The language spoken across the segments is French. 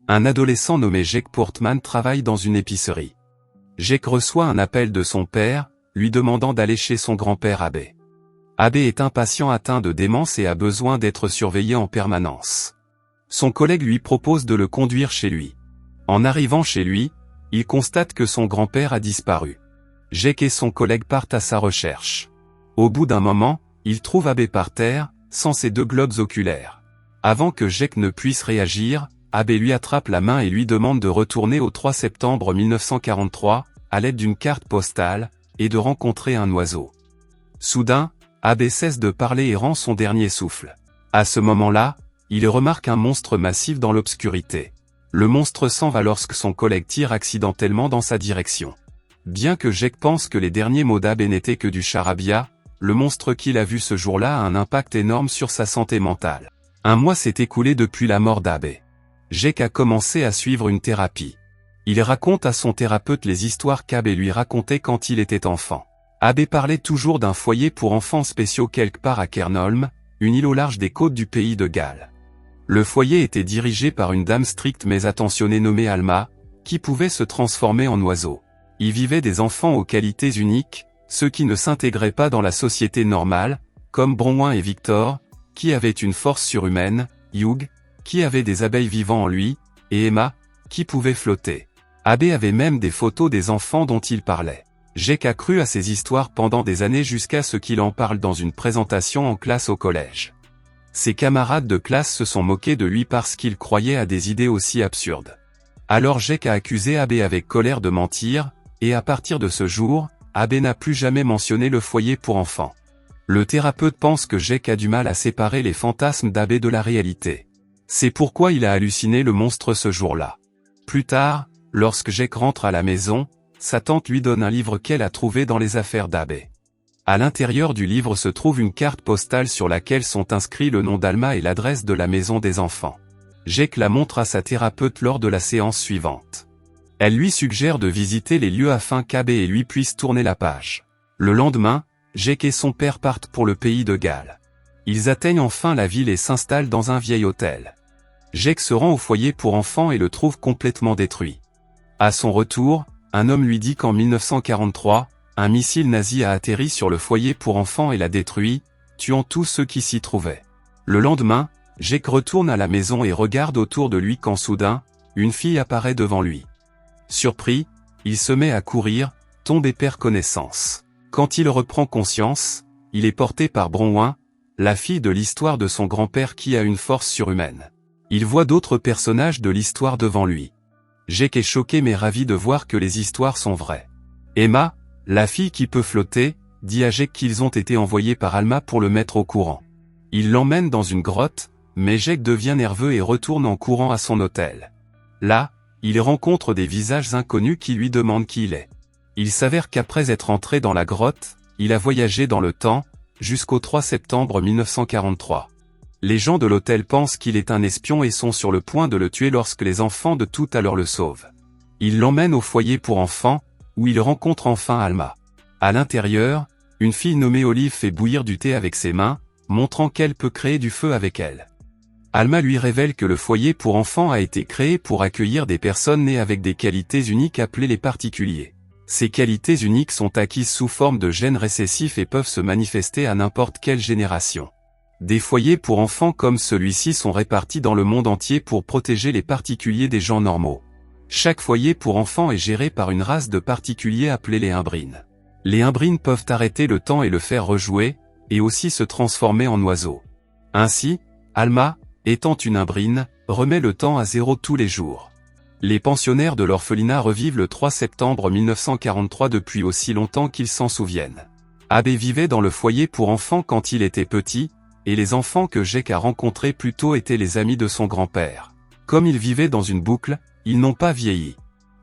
Un adolescent nommé Jake Portman travaille dans une épicerie. Jake reçoit un appel de son père, lui demandant d'aller chez son grand-père Abe. Abe est un patient atteint de démence et a besoin d'être surveillé en permanence. Son collègue lui propose de le conduire chez lui. En arrivant chez lui, il constate que son grand-père a disparu. Jake et son collègue partent à sa recherche. Au bout d'un moment, ils trouvent Abe par terre, sans ses 2 globes oculaires. Avant que Jake ne puisse réagir, Abe lui attrape la main et lui demande de retourner au 3 septembre 1943, à l'aide d'une carte postale, et de rencontrer un oiseau. Soudain, Abe cesse de parler et rend son dernier souffle. À ce moment-là, il remarque un monstre massif dans l'obscurité. Le monstre s'en va lorsque son collègue tire accidentellement dans sa direction. Bien que Jake pense que les derniers mots d'Abe n'étaient que du charabia, le monstre qu'il a vu ce jour-là a un impact énorme sur sa santé mentale. Un mois s'est écoulé depuis la mort d'Abe. Jake a commencé à suivre une thérapie. Il raconte à son thérapeute les histoires qu'Abe lui racontait quand il était enfant. Abe parlait toujours d'un foyer pour enfants spéciaux quelque part à Cairnholm, une île au large des côtes du pays de Galles. Le foyer était dirigé par une dame stricte mais attentionnée nommée Alma, qui pouvait se transformer en oiseau. Y vivaient des enfants aux qualités uniques, ceux qui ne s'intégraient pas dans la société normale, comme Bronwyn et Victor, qui avaient une force surhumaine, Hugh, qui avait des abeilles vivant en lui, et Emma, qui pouvait flotter. Abe avait même des photos des enfants dont il parlait. Jake a cru à ces histoires pendant des années jusqu'à ce qu'il en parle dans une présentation en classe au collège. Ses camarades de classe se sont moqués de lui parce qu'il croyait à des idées aussi absurdes. Alors Jake a accusé Abe avec colère de mentir, et à partir de ce jour, Abe n'a plus jamais mentionné le foyer pour enfants. Le thérapeute pense que Jake a du mal à séparer les fantasmes d'Abe de la réalité. C'est pourquoi il a halluciné le monstre ce jour-là. Plus tard, lorsque Jake rentre à la maison, sa tante lui donne un livre qu'elle a trouvé dans les affaires d'Abe. À l'intérieur du livre se trouve une carte postale sur laquelle sont inscrits le nom d'Alma et l'adresse de la maison des enfants. Jake la montre à sa thérapeute lors de la séance suivante. Elle lui suggère de visiter les lieux afin qu'Abe et lui puissent tourner la page. Le lendemain, Jake et son père partent pour le pays de Galles. Ils atteignent enfin la ville et s'installent dans un vieil hôtel. Jake se rend au foyer pour enfants et le trouve complètement détruit. À son retour, un homme lui dit qu'en 1943, un missile nazi a atterri sur le foyer pour enfants et l'a détruit, tuant tous ceux qui s'y trouvaient. Le lendemain, Jake retourne à la maison et regarde autour de lui quand soudain, une fille apparaît devant lui. Surpris, il se met à courir, tombe et perd connaissance. Quand il reprend conscience, il est porté par Bronwyn, la fille de l'histoire de son grand-père qui a une force surhumaine. Il voit d'autres personnages de l'histoire devant lui. Jake est choqué mais ravi de voir que les histoires sont vraies. Emma, la fille qui peut flotter, dit à Jake qu'ils ont été envoyés par Alma pour le mettre au courant. Il l'emmène dans une grotte, mais Jake devient nerveux et retourne en courant à son hôtel. Là, il rencontre des visages inconnus qui lui demandent qui il est. Il s'avère qu'après être entré dans la grotte, il a voyagé dans le temps, jusqu'au 3 septembre 1943. Les gens de l'hôtel pensent qu'il est un espion et sont sur le point de le tuer lorsque les enfants de tout à l'heure le sauvent. Ils l'emmènent au foyer pour enfants, où il rencontre enfin Alma. À l'intérieur, une fille nommée Olive fait bouillir du thé avec ses mains, montrant qu'elle peut créer du feu avec elle. Alma lui révèle que le foyer pour enfants a été créé pour accueillir des personnes nées avec des qualités uniques appelées les particuliers. Ces qualités uniques sont acquises sous forme de gènes récessifs et peuvent se manifester à n'importe quelle génération. Des foyers pour enfants comme celui-ci sont répartis dans le monde entier pour protéger les particuliers des gens normaux. Chaque foyer pour enfants est géré par une race de particuliers appelés les imbrines. Les imbrines peuvent arrêter le temps et le faire rejouer, et aussi se transformer en oiseaux. Ainsi, Alma, étant une imbrine, remet le temps à zéro tous les jours. Les pensionnaires de l'orphelinat revivent le 3 septembre 1943 depuis aussi longtemps qu'ils s'en souviennent. Abe vivait dans le foyer pour enfants quand il était petit, et les enfants que Jake a rencontrés plus tôt étaient les amis de son grand-père. Comme ils vivaient dans une boucle, ils n'ont pas vieilli.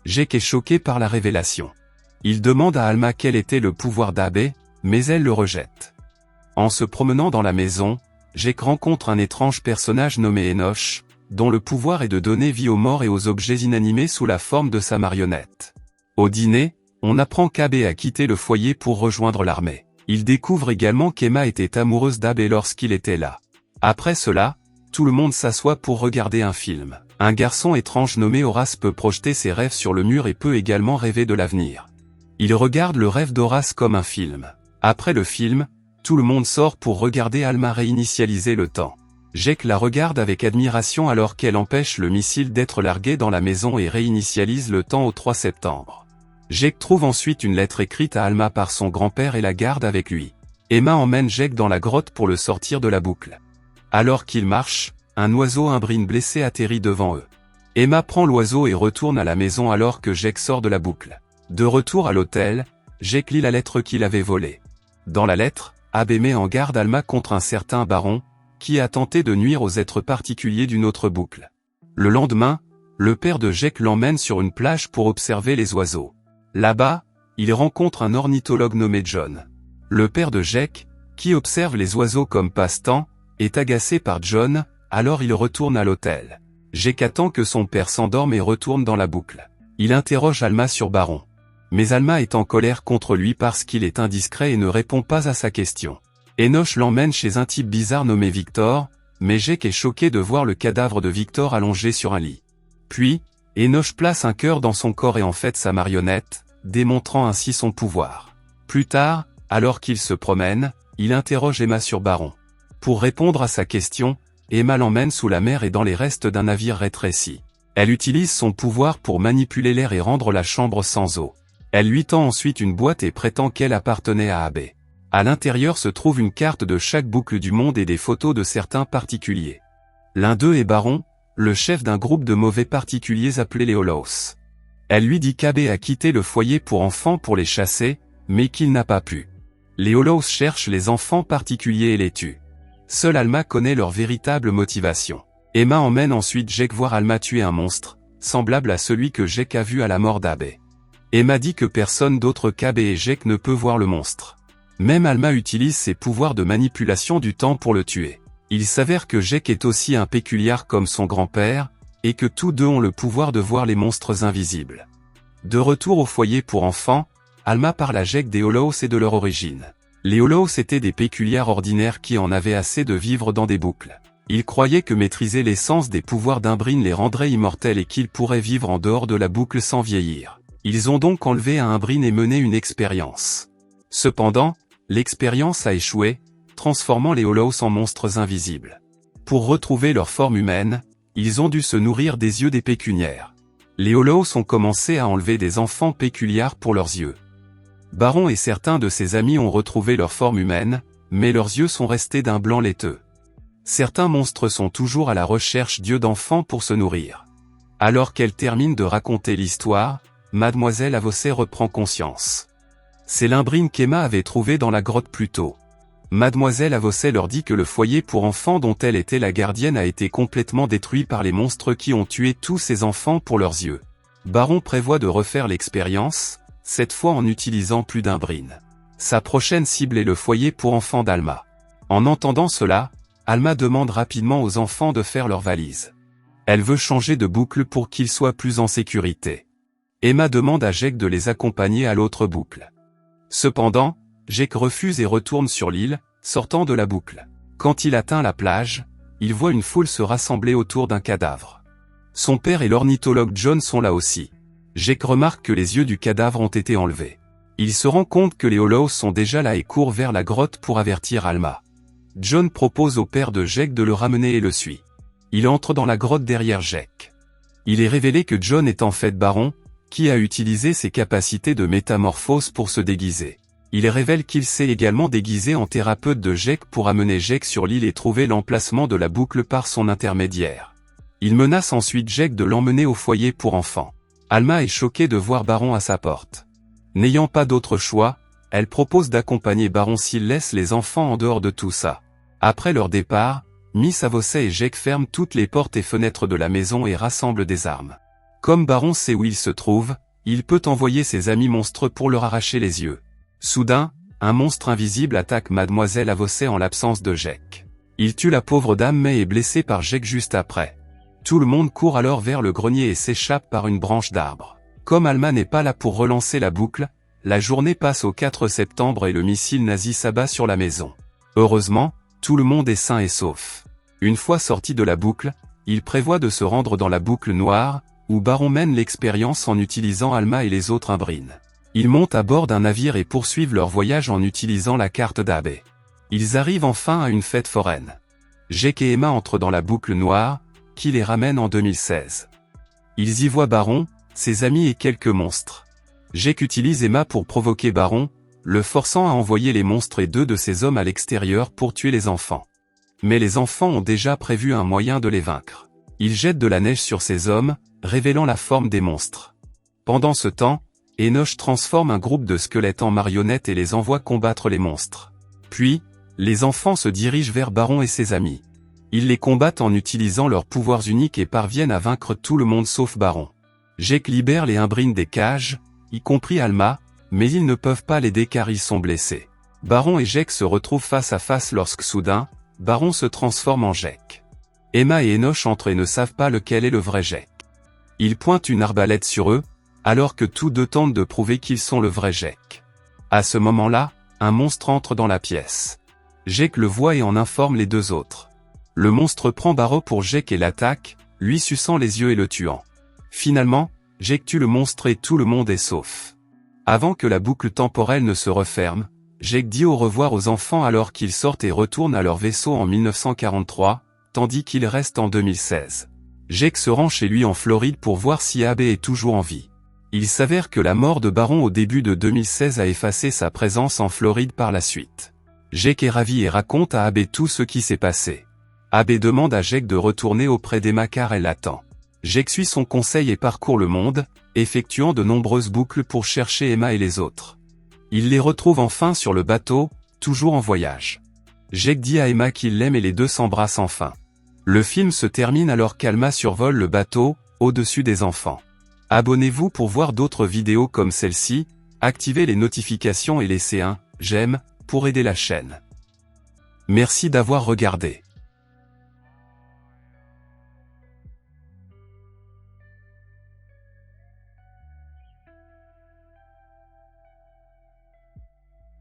Jake est choqué par la révélation. Il demande à Alma quel était le pouvoir d'Abe, mais elle le rejette. En se promenant dans la maison, Jake rencontre un étrange personnage nommé Enoch, dont le pouvoir est de donner vie aux morts et aux objets inanimés sous la forme de sa marionnette. Au dîner, on apprend qu'Abe a quitté le foyer pour rejoindre l'armée. Il découvre également qu'Emma était amoureuse d'Abe lorsqu'il était là. Après cela, tout le monde s'assoit pour regarder un film. Un garçon étrange nommé Horace peut projeter ses rêves sur le mur et peut également rêver de l'avenir. Il regarde le rêve d'Horace comme un film. Après le film, tout le monde sort pour regarder Alma réinitialiser le temps. Jake la regarde avec admiration alors qu'elle empêche le missile d'être largué dans la maison et réinitialise le temps au 3 septembre. Jake trouve ensuite une lettre écrite à Alma par son grand-père et la garde avec lui. Emma emmène Jake dans la grotte pour le sortir de la boucle. Alors qu'ils marchent, un oiseau imbrine blessé atterrit devant eux. Emma prend l'oiseau et retourne à la maison alors que Jake sort de la boucle. De retour à l'hôtel, Jake lit la lettre qu'il avait volée. Dans la lettre, Abe met en garde Alma contre un certain baron, qui a tenté de nuire aux êtres particuliers d'une autre boucle. Le lendemain, le père de Jake l'emmène sur une plage pour observer les oiseaux. Là-bas, il rencontre un ornithologue nommé John. Le père de Jake, qui observe les oiseaux comme passe-temps, est agacé par John, alors il retourne à l'hôtel. Jake attend que son père s'endorme et retourne dans la boucle. Il interroge Alma sur Baron. Mais Alma est en colère contre lui parce qu'il est indiscret et ne répond pas à sa question. Enoch l'emmène chez un type bizarre nommé Victor, mais Jake est choqué de voir le cadavre de Victor allongé sur un lit. Puis, Enoch place un cœur dans son corps et en fait sa marionnette, démontrant ainsi son pouvoir. Plus tard, alors qu'il se promène, il interroge Emma sur Baron. Pour répondre à sa question, Emma l'emmène sous la mer et dans les restes d'un navire rétréci. Elle utilise son pouvoir pour manipuler l'air et rendre la chambre sans eau. Elle lui tend ensuite une boîte et prétend qu'elle appartenait à Abe. À l'intérieur se trouve une carte de chaque boucle du monde et des photos de certains particuliers. L'un d'eux est Baron, le chef d'un groupe de mauvais particuliers appelé les Hollows. Elle lui dit qu'Abe a quitté le foyer pour enfants pour les chasser, mais qu'il n'a pas pu. Les Hollows cherchent les enfants particuliers et les tuent. Seule Alma connaît leur véritable motivation. Emma emmène ensuite Jake voir Alma tuer un monstre, semblable à celui que Jake a vu à la mort d'Abe. Emma dit que personne d'autre qu'Abe et Jake ne peut voir le monstre. Même Alma utilise ses pouvoirs de manipulation du temps pour le tuer. Il s'avère que Jake est aussi un péculiar comme son grand-père, et que tous deux ont le pouvoir de voir les monstres invisibles. De retour au foyer pour enfants, Alma parle à Jake des Hollows et de leur origine. Les Hollows étaient des péculiars ordinaires qui en avaient assez de vivre dans des boucles. Ils croyaient que maîtriser l'essence des pouvoirs d'Imbrine les rendrait immortels et qu'ils pourraient vivre en dehors de la boucle sans vieillir. Ils ont donc enlevé à Imbrine et mené une expérience. Cependant, l'expérience a échoué, transformant les Hollows en monstres invisibles. Pour retrouver leur forme humaine, ils ont dû se nourrir des yeux des pécuniaires. Les Hollows ont commencé à enlever des enfants péculiars pour leurs yeux. Baron et certains de ses amis ont retrouvé leur forme humaine, mais leurs yeux sont restés d'un blanc laiteux. Certains monstres sont toujours à la recherche d'yeux d'enfants pour se nourrir. Alors qu'elle termine de raconter l'histoire, Mademoiselle Avossé reprend conscience. C'est l'Imbrine qu'Emma avait trouvé dans la grotte plus tôt. Mademoiselle Avossé leur dit que le foyer pour enfants dont elle était la gardienne a été complètement détruit par les monstres qui ont tué tous ces enfants pour leurs yeux. Baron prévoit de refaire l'expérience, cette fois en utilisant plus d'Imbrine. Sa prochaine cible est le foyer pour enfants d'Alma. En entendant cela, Alma demande rapidement aux enfants de faire leurs valises. Elle veut changer de boucle pour qu'ils soient plus en sécurité. Emma demande à Jake de les accompagner à l'autre boucle. Cependant, Jake refuse et retourne sur l'île, sortant de la boucle. Quand il atteint la plage, il voit une foule se rassembler autour d'un cadavre. Son père et l'ornithologue John sont là aussi. Jake remarque que les yeux du cadavre ont été enlevés. Il se rend compte que les Hollows sont déjà là et court vers la grotte pour avertir Alma. John propose au père de Jake de le ramener et le suit. Il entre dans la grotte derrière Jake. Il est révélé que John est en fait Baron, qui a utilisé ses capacités de métamorphose pour se déguiser. Il révèle qu'il s'est également déguisé en thérapeute de Jake pour amener Jake sur l'île et trouver l'emplacement de la boucle par son intermédiaire. Il menace ensuite Jake de l'emmener au foyer pour enfants. Alma est choquée de voir Baron à sa porte. N'ayant pas d'autre choix, elle propose d'accompagner Baron s'il laisse les enfants en dehors de tout ça. Après leur départ, Miss Avossé et Jake ferment toutes les portes et fenêtres de la maison et rassemblent des armes. Comme Baron sait où il se trouve, il peut envoyer ses amis monstres pour leur arracher les yeux. Soudain, un monstre invisible attaque Mademoiselle Avossé en l'absence de Jake. Il tue la pauvre dame mais est blessé par Jake juste après. Tout le monde court alors vers le grenier et s'échappe par une branche d'arbre. Comme Alma n'est pas là pour relancer la boucle, la journée passe au 4 septembre et le missile nazi s'abat sur la maison. Heureusement, tout le monde est sain et sauf. Une fois sorti de la boucle, Il prévoit de se rendre dans la boucle noire, où Baron mène l'expérience en utilisant Alma et les autres Imbrines. Ils montent à bord d'un navire et poursuivent leur voyage en utilisant la carte d'Abe. Ils arrivent enfin à une fête foraine. Jake et Emma entrent dans la boucle noire, qui les ramène en 2016. Ils y voient Baron, ses amis et quelques monstres. Jake utilise Emma pour provoquer Baron, le forçant à envoyer les monstres et 2 de ses hommes à l'extérieur pour tuer les enfants. Mais les enfants ont déjà prévu un moyen de les vaincre. Ils jettent de la neige sur ces hommes, révélant la forme des monstres. Pendant ce temps, Enoch transforme un groupe de squelettes en marionnettes et les envoie combattre les monstres. Puis, les enfants se dirigent vers Baron et ses amis. Ils les combattent en utilisant leurs pouvoirs uniques et parviennent à vaincre tout le monde sauf Baron. Jake libère les Imbrines des cages, y compris Alma, mais ils ne peuvent pas l'aider car ils sont blessés. Baron et Jake se retrouvent face à face lorsque soudain, Baron se transforme en Jake. Emma et Enoch entrent et ne savent pas lequel est le vrai Jake. Ils pointent une arbalète sur eux, alors que tous deux tentent de prouver qu'ils sont le vrai Jake. À ce moment-là, un monstre entre dans la pièce. Jake le voit et en informe les 2 autres. Le monstre prend Baron pour Jake et l'attaque, lui suçant les yeux et le tuant. Finalement, Jake tue le monstre et tout le monde est sauf. Avant que la boucle temporelle ne se referme, Jake dit au revoir aux enfants alors qu'ils sortent et retournent à leur vaisseau en 1943, tandis qu'il reste en 2016. Jake se rend chez lui en Floride pour voir si Abe est toujours en vie. Il s'avère que la mort de Baron au début de 2016 a effacé sa présence en Floride par la suite. Jake est ravi et raconte à Abe tout ce qui s'est passé. Abe demande à Jake de retourner auprès d'Emma car elle l'attend. Jake suit son conseil et parcourt le monde, effectuant de nombreuses boucles pour chercher Emma et les autres. Il les retrouve enfin sur le bateau, toujours en voyage. Jake dit à Emma qu'il l'aime et les 2 s'embrassent enfin. Le film se termine alors qu'Alma survole le bateau, au-dessus des enfants. Abonnez-vous pour voir d'autres vidéos comme celle-ci, activez les notifications et laissez un « j'aime » pour aider la chaîne. Merci d'avoir regardé.